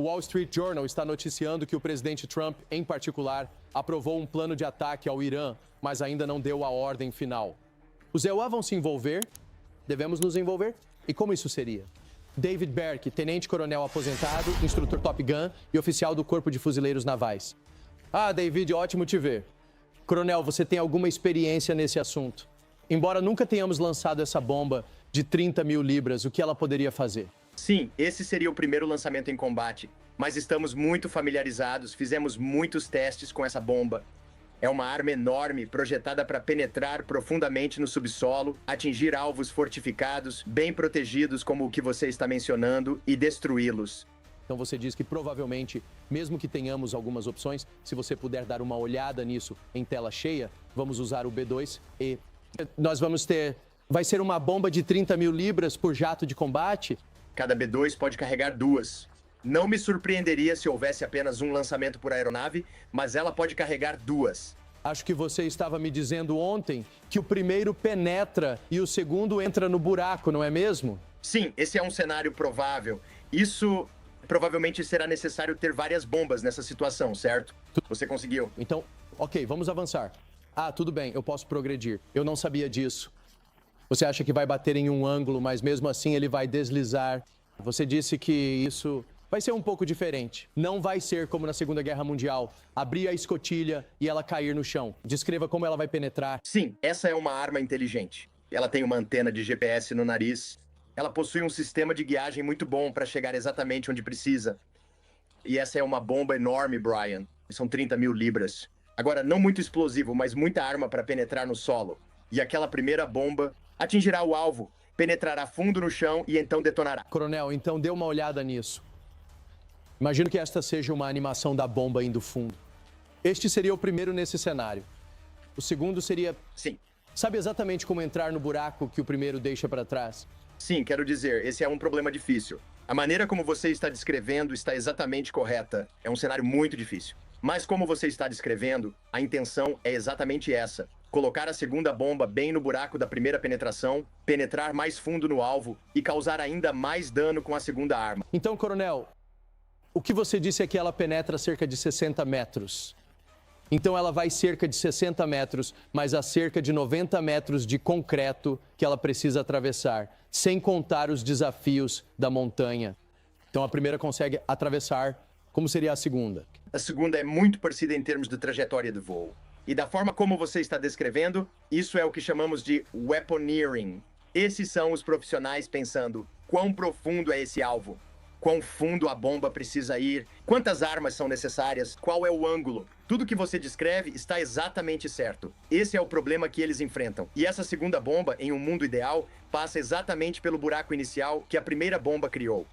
O Wall Street Journal está noticiando que o presidente Trump, em particular, aprovou um plano de ataque ao Irã, mas ainda não deu a ordem final. Os EUA vão se envolver? Devemos nos envolver? E como isso seria? David Berk, tenente-coronel aposentado, instrutor Top Gun e oficial do Corpo de Fuzileiros Navais. Ah, David, ótimo te ver. Coronel, você tem alguma experiência nesse assunto? Embora nunca tenhamos lançado essa bomba de 30 mil libras, o que ela poderia fazer? Sim, esse seria o primeiro lançamento em combate, mas estamos muito familiarizados, fizemos muitos testes com essa bomba. É uma arma enorme, projetada para penetrar profundamente no subsolo, atingir alvos fortificados, bem protegidos como o que você está mencionando, e destruí-los. Então você diz que provavelmente, mesmo que tenhamos algumas opções, se você puder dar uma olhada nisso em tela cheia, vamos usar o B2 e nós vamos ter... Vai ser uma bomba de 30 mil libras por jato de combate? Cada B2 pode carregar 2. Não me surpreenderia se houvesse apenas um lançamento por aeronave, mas ela pode carregar 2. Acho que você estava me dizendo ontem que o primeiro penetra e o segundo entra no buraco, não é mesmo? Sim, esse é um cenário provável. Isso provavelmente será necessário ter várias bombas nessa situação, certo? Você conseguiu. Então, ok, vamos avançar. Ah, tudo bem, eu posso progredir. Eu não sabia disso. Você acha que vai bater em um ângulo, mas mesmo assim ele vai deslizar. Você disse que isso vai ser um pouco diferente. Não vai ser como na Segunda Guerra Mundial, abrir a escotilha e ela cair no chão. Descreva como ela vai penetrar. Sim, essa é uma arma inteligente. Ela tem uma antena de GPS no nariz. Ela possui um sistema de guiagem muito bom para chegar exatamente onde precisa. E essa é uma bomba enorme, Brian. São 30 mil libras. Agora, não muito explosivo, mas muita arma para penetrar no solo. E aquela primeira bomba atingirá o alvo, penetrará fundo no chão e então detonará. Coronel, então dê uma olhada nisso. Imagino que esta seja uma animação da bomba indo fundo. Este seria o primeiro nesse cenário. O segundo seria... Sim. Sabe exatamente como entrar no buraco que o primeiro deixa para trás? Sim, quero dizer, esse é um problema difícil. A maneira como você está descrevendo está exatamente correta. É um cenário muito difícil. Mas como você está descrevendo, a intenção é exatamente essa. Colocar a segunda bomba bem no buraco da primeira penetração, penetrar mais fundo no alvo e causar ainda mais dano com a segunda arma. Então, coronel, o que você disse é que ela penetra cerca de 60 metros. Então ela vai cerca de 60 metros, mas há cerca de 90 metros de concreto que ela precisa atravessar, sem contar os desafios da montanha. Então a primeira consegue atravessar. Como seria a segunda? A segunda é muito parecida em termos de trajetória de voo. E da forma como você está descrevendo, isso é o que chamamos de weaponeering. Esses são os profissionais pensando quão profundo é esse alvo, quão fundo a bomba precisa ir, quantas armas são necessárias, qual é o ângulo. Tudo que você descreve está exatamente certo. Esse é o problema que eles enfrentam. E essa segunda bomba, em um mundo ideal, passa exatamente pelo buraco inicial que a primeira bomba criou.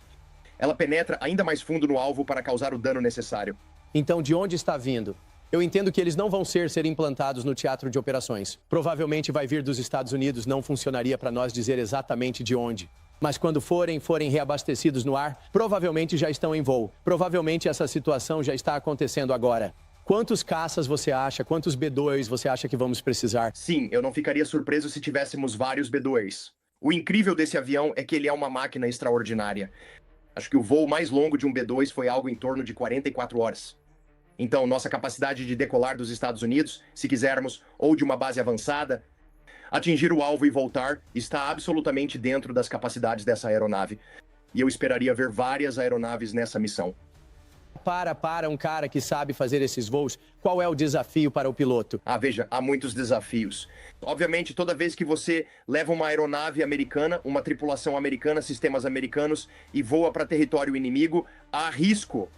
Ela penetra ainda mais fundo no alvo para causar o dano necessário. Então, de onde está vindo? Eu entendo que eles não vão ser implantados no teatro de operações. Provavelmente vai vir dos Estados Unidos, não funcionaria para nós dizer exatamente de onde. Mas quando forem reabastecidos no ar, provavelmente já estão em voo. Provavelmente essa situação já está acontecendo agora. Quantos caças você acha, quantos B2 você acha que vamos precisar? Sim, eu não ficaria surpreso se tivéssemos vários B2. O incrível desse avião é que ele é uma máquina extraordinária. Acho que o voo mais longo de um B2 foi algo em torno de 44 horas. Então, nossa capacidade de decolar dos Estados Unidos, se quisermos, ou de uma base avançada, atingir o alvo e voltar, está absolutamente dentro das capacidades dessa aeronave. E eu esperaria ver várias aeronaves nessa missão. Para um cara que sabe fazer esses voos, qual é o desafio para o piloto? Veja, há muitos desafios. Obviamente, toda vez que você leva uma aeronave americana, uma tripulação americana, sistemas americanos, e voa para território inimigo, há risco.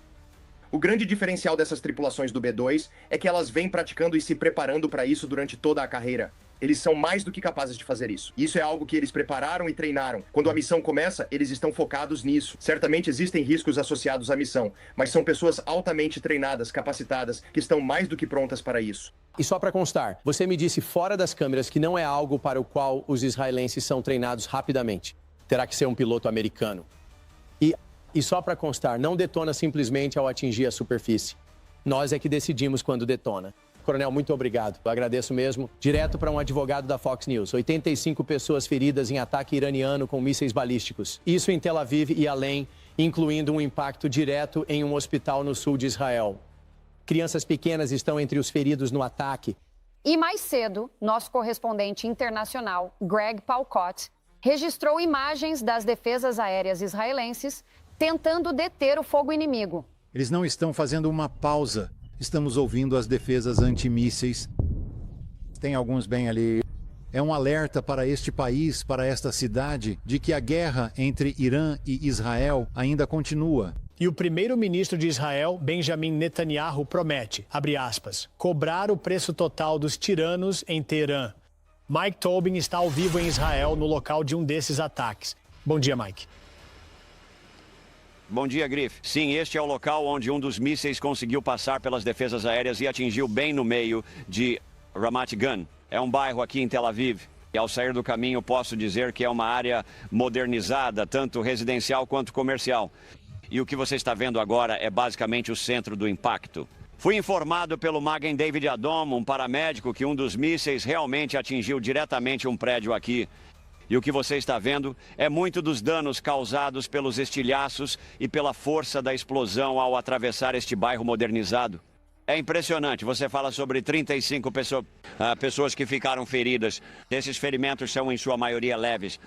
O grande diferencial dessas tripulações do B2 é que elas vêm praticando e se preparando para isso durante toda a carreira. Eles são mais do que capazes de fazer isso. Isso é algo que eles prepararam e treinaram. Quando a missão começa, eles estão focados nisso. Certamente existem riscos associados à missão, mas são pessoas altamente treinadas, capacitadas, que estão mais do que prontas para isso. E só para constar, você me disse fora das câmeras que não é algo para o qual os israelenses são treinados rapidamente. Terá que ser um piloto americano. E só para constar, não detona simplesmente ao atingir a superfície. Nós é que decidimos quando detona. Coronel, muito obrigado. Eu agradeço mesmo. Direto para um advogado da Fox News. 85 pessoas feridas em ataque iraniano com mísseis balísticos. Isso em Tel Aviv e além. incluindo um impacto direto em um hospital no sul de Israel. Crianças pequenas estão entre os feridos no ataque. E mais cedo, nosso correspondente internacional, Greg Palcott, registrou imagens das defesas aéreas israelenses tentando deter o fogo inimigo. Eles não estão fazendo uma pausa. Estamos ouvindo as defesas antimísseis. Tem alguns bem ali. É um alerta para este país, para esta cidade, de que a guerra entre Irã e Israel ainda continua. E o primeiro-ministro de Israel, Benjamin Netanyahu, promete, abre aspas, cobrar o preço total dos tiranos em Teherã. Mike Tobin está ao vivo em Israel, no local de um desses ataques. Bom dia, Mike. Bom dia, Griff. Sim, este é o local onde um dos mísseis conseguiu passar pelas defesas aéreas e atingiu bem no meio de Ramat Gan. É um bairro aqui em Tel Aviv. E ao sair do caminho, posso dizer que é uma área modernizada, tanto residencial quanto comercial. E o que você está vendo agora é basicamente o centro do impacto. Fui informado pelo Magen David Adom, um paramédico, que um dos mísseis realmente atingiu diretamente um prédio aqui. E o que você está vendo é muito dos danos causados pelos estilhaços e pela força da explosão ao atravessar este bairro modernizado. É impressionante, você fala sobre 35 pessoas que ficaram feridas. Esses ferimentos são em sua maioria leves.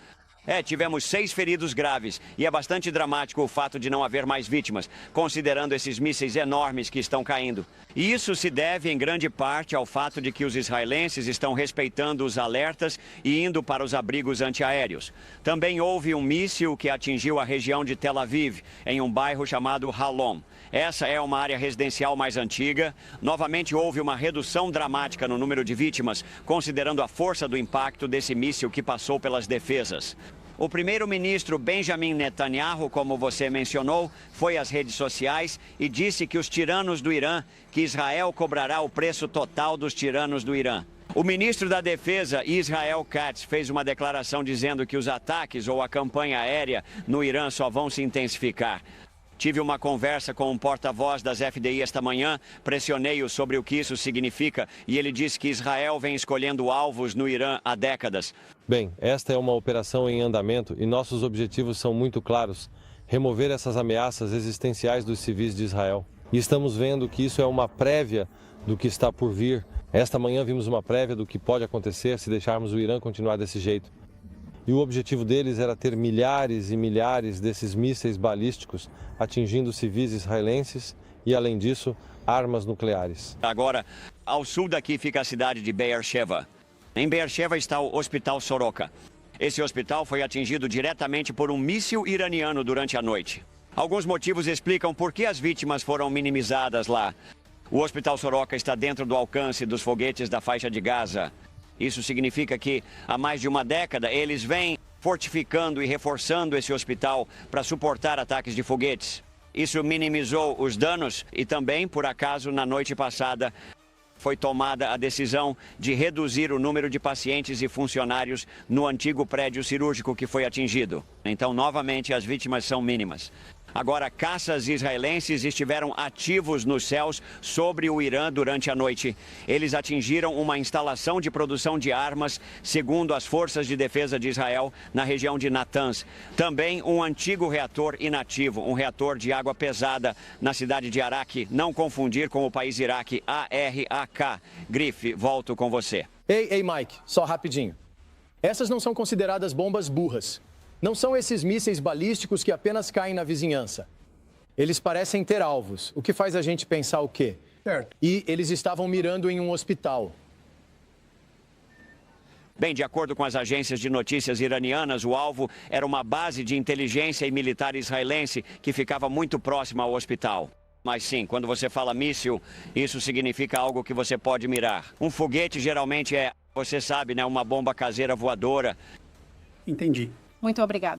Tivemos 6 feridos graves e é bastante dramático o fato de não haver mais vítimas, considerando esses mísseis enormes que estão caindo. E isso se deve em grande parte ao fato de que os israelenses estão respeitando os alertas e indo para os abrigos antiaéreos. Também houve um míssil que atingiu a região de Tel Aviv, em um bairro chamado Halom. Essa é uma área residencial mais antiga. Novamente houve uma redução dramática no número de vítimas, considerando a força do impacto desse míssil que passou pelas defesas. O primeiro-ministro Benjamin Netanyahu, como você mencionou, foi às redes sociais e disse que os tiranos do Irã, que Israel cobrará o preço total dos tiranos do Irã. O ministro da Defesa, Israel Katz, fez uma declaração dizendo que os ataques ou a campanha aérea no Irã só vão se intensificar. Tive uma conversa com um porta-voz das FDI esta manhã, pressionei-o sobre o que isso significa e ele disse que Israel vem escolhendo alvos no Irã há décadas. Bem, esta é uma operação em andamento e nossos objetivos são muito claros. Remover essas ameaças existenciais dos civis de Israel. E estamos vendo que isso é uma prévia do que está por vir. Esta manhã vimos uma prévia do que pode acontecer se deixarmos o Irã continuar desse jeito. E o objetivo deles era ter milhares e milhares desses mísseis balísticos atingindo civis israelenses e, além disso, armas nucleares. Agora, ao sul daqui fica a cidade de Beersheva. Em Beersheva está o Hospital Soroka. Esse hospital foi atingido diretamente por um míssil iraniano durante a noite. Alguns motivos explicam por que as vítimas foram minimizadas lá. O Hospital Soroka está dentro do alcance dos foguetes da faixa de Gaza. Isso significa que, há mais de uma década, eles vêm fortificando e reforçando esse hospital para suportar ataques de foguetes. Isso minimizou os danos e também, por acaso, na noite passada, foi tomada a decisão de reduzir o número de pacientes e funcionários no antigo prédio cirúrgico que foi atingido. Então, novamente, as vítimas são mínimas. Agora, caças israelenses estiveram ativos nos céus sobre o Irã durante a noite. Eles atingiram uma instalação de produção de armas, segundo as forças de defesa de Israel, na região de Natanz. Também um antigo reator inativo, um reator de água pesada na cidade de Arak. Não confundir com o país Iraque, ARAK. Grife, volto com você. Ei, Mike, só rapidinho. Essas não são consideradas bombas burras. Não são esses mísseis balísticos que apenas caem na vizinhança. Eles parecem ter alvos, o que faz a gente pensar o quê? Certo. E eles estavam mirando em um hospital. Bem, de acordo com as agências de notícias iranianas, o alvo era uma base de inteligência e militar israelense que ficava muito próxima ao hospital. Mas sim, quando você fala míssil, isso significa algo que você pode mirar. Um foguete geralmente é, você sabe, né, uma bomba caseira voadora. Entendi. Muito obrigada.